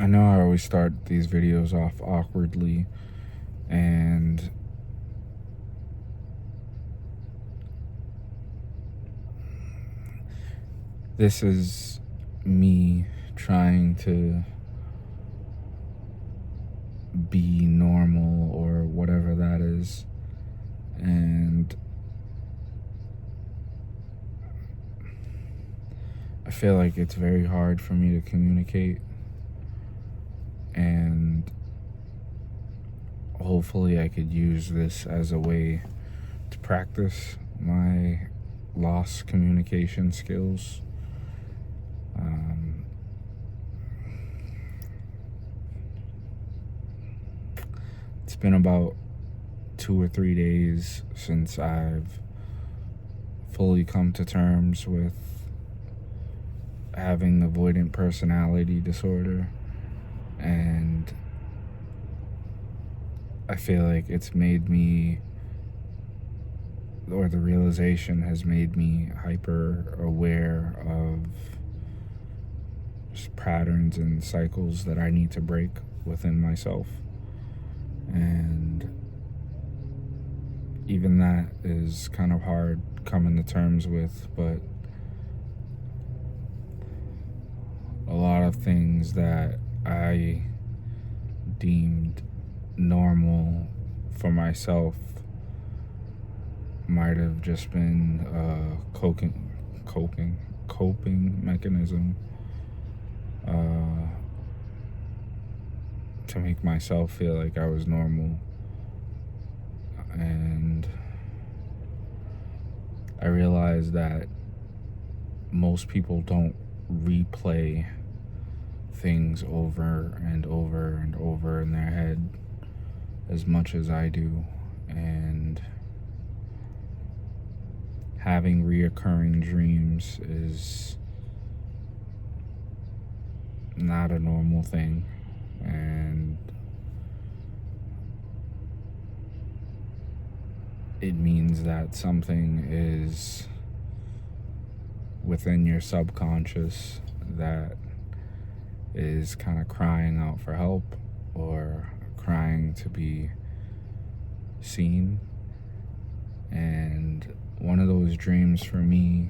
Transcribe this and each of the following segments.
I know I always start these videos off awkwardly, and this is me trying to be normal or whatever that is. And I feel like it's very hard for me to communicate, and hopefully I could use this as a way to practice my lost communication skills. It's been about 2 or 3 days since I've fully come to terms with having avoidant personality disorder, and I feel like it's made me, or the realization has made me hyper aware of just patterns and cycles that I need to break within myself. And even that is kind of hard coming to terms with, but a lot of things that I deemed normal for myself might have just been a coping mechanism to make myself feel like I was normal. And I realized that most people don't replay things over and over and over in their head as much as I do. And having reoccurring dreams is not a normal thing. And it means that something is within your subconscious that is kind of crying out for help or crying to be seen. And one of those dreams for me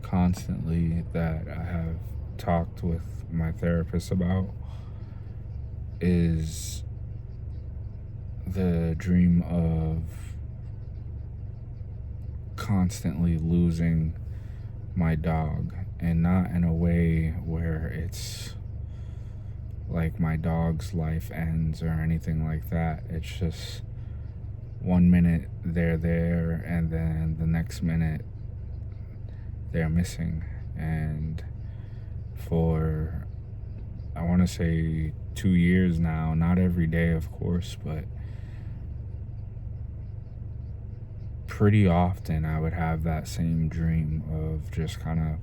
constantly that I have talked with my therapist about is the dream of constantly losing my dog, and not in a way where it's like my dog's life ends or anything like that. It's just 1 minute they're there, and then the next minute they're missing. And for, I want to say 2 years now, not every day of course, but pretty often I would have that same dream of just kind of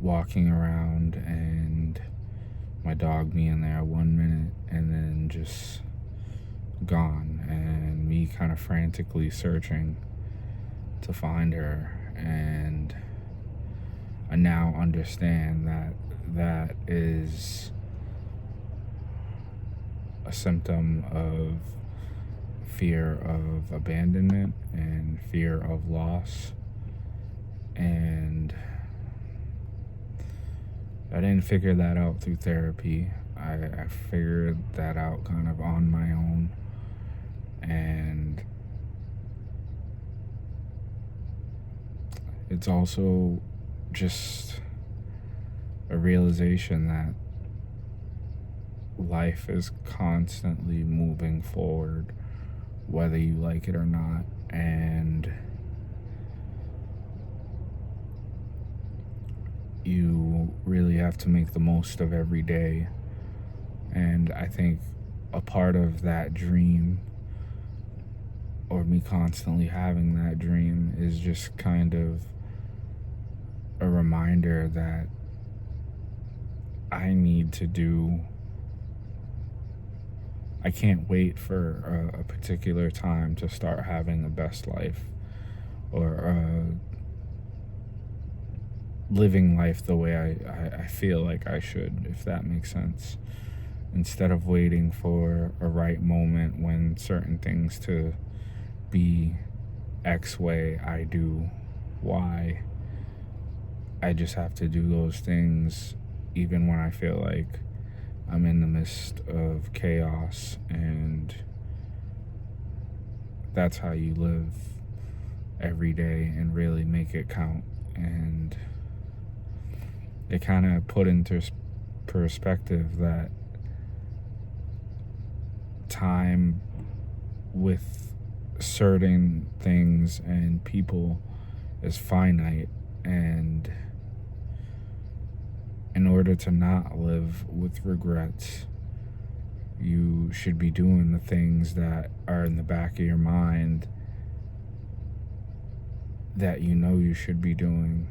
walking around and my dog being there 1 minute and then just gone, and me kind of frantically searching to find her. And I now understand that that is a symptom of fear of abandonment and fear of loss. And I didn't figure that out through therapy. I figured that out kind of on my own. And it's also just a realization that life is constantly moving forward, whether you like it or not. And you really have to make the most of every day. And I think a part of that dream, or me constantly having that dream, is just kind of a reminder that I can't wait for a particular time to start having a best life, or living life the way I feel like I should, if that makes sense. Instead of waiting for a right moment when certain things to be X way, I do Y. I just have to do those things even when I feel like I'm in the midst of chaos, and that's how you live every day and really make it count. And it kind of put into perspective that time with certain things and people is finite, and in order to not live with regrets, you should be doing the things that are in the back of your mind that you know you should be doing.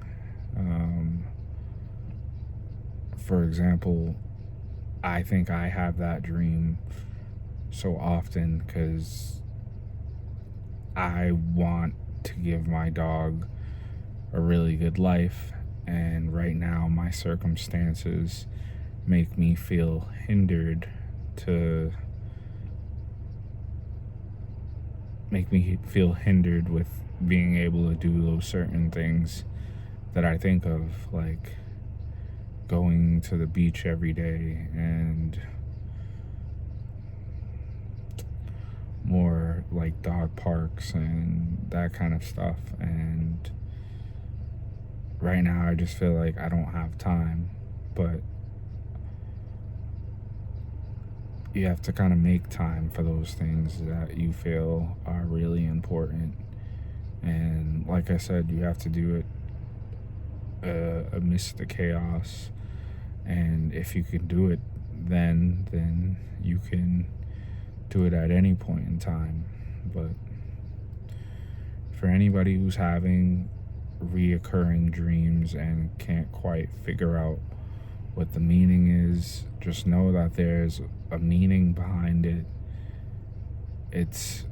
For example, I think I have that dream so often because I want to give my dog a really good life, and right now my circumstances make me feel hindered to make me feel hindered with being able to do those certain things that I think of, like going to the beach every day and more like dog parks and that kind of stuff. And right now I just feel like I don't have time, but you have to kind of make time for those things that you feel are really important. And like I said, you have to do it amidst the chaos. And if you can do it then you can do it at any point in time. But for anybody who's having reoccurring dreams and can't quite figure out what the meaning is, just know that there's a meaning behind it. It's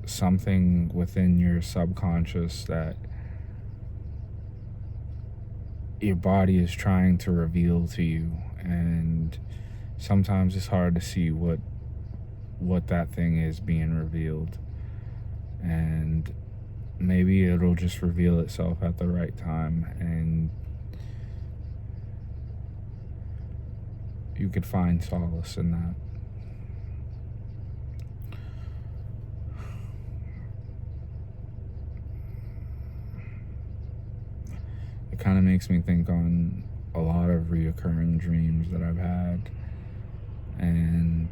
something within your subconscious that your body is trying to reveal to you, and sometimes it's hard to see what that thing is being revealed, and maybe it'll just reveal itself at the right time, and you could find solace in that. It kind of makes me think on a lot of reoccurring dreams that I've had, and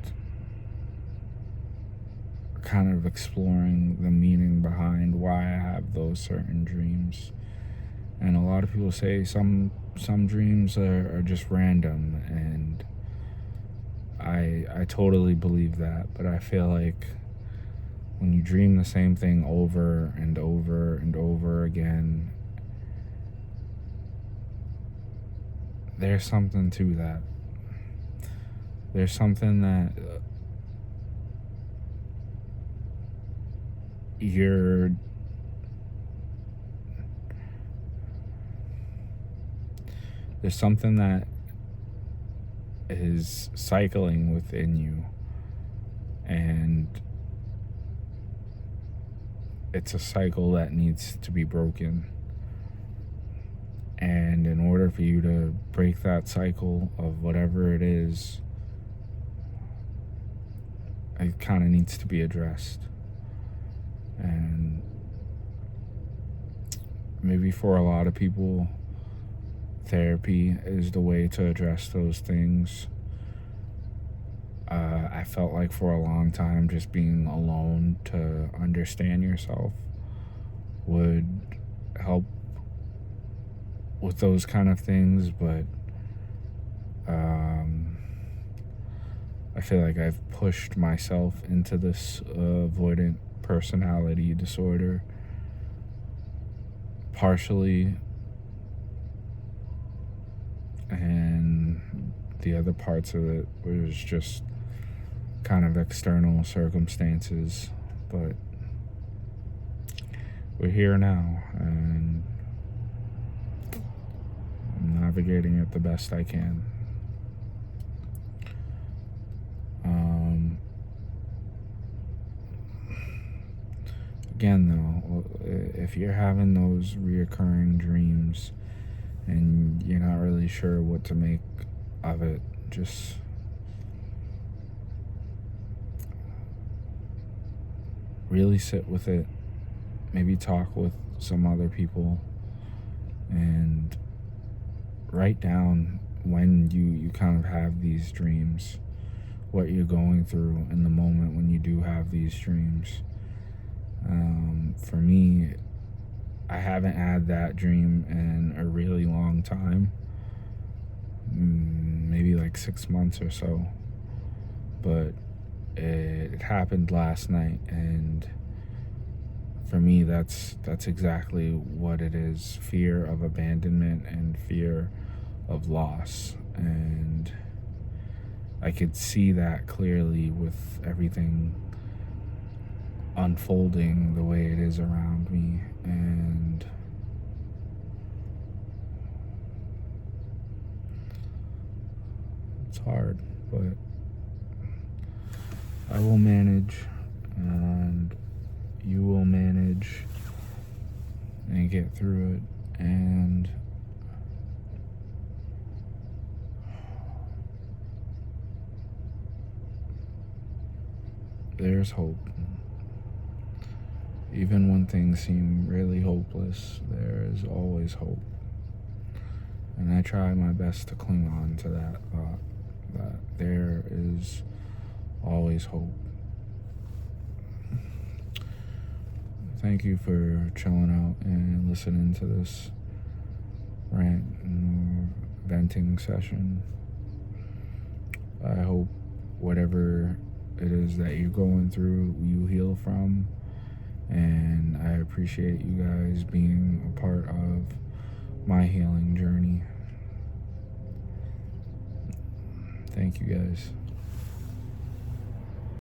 kind of exploring the meaning behind why I have those certain dreams. And a lot of people say some dreams are just random, and I totally believe that, but I feel like when you dream the same thing over and over and over again, there's something to that. There's something that there's something that is cycling within you, and it's a cycle that needs to be broken. And in order for you to break that cycle of whatever it is, it kind of needs to be addressed. And maybe for a lot of people, therapy is the way to address those things. I felt like for a long time just being alone to understand yourself would help with those kind of things, but I feel like I've pushed myself into this avoidant personality disorder, partially, and the other parts of it was just kind of external circumstances. But we're here now, and navigating it the best I can. Again, though, if you're having those reoccurring dreams and you're not really sure what to make of it, just really sit with it. Maybe talk with some other people and write down when you kind of have these dreams, what you're going through in the moment when you do have these dreams. For me, I haven't had that dream in a really long time, maybe like 6 months or so, but it happened last night, and for me, that's exactly what it is: fear of abandonment and fear of loss. And I could see that clearly with everything unfolding the way it is around me. And it's hard, but I will manage, and you will manage and get through it. And there's hope. Even when things seem really hopeless, there is always hope. And I try my best to cling on to that thought, that there is always hope. Thank you for chilling out and listening to this rant and venting session. I hope whatever it is that you're going through, you heal from. And I appreciate you guys being a part of my healing journey. Thank you guys.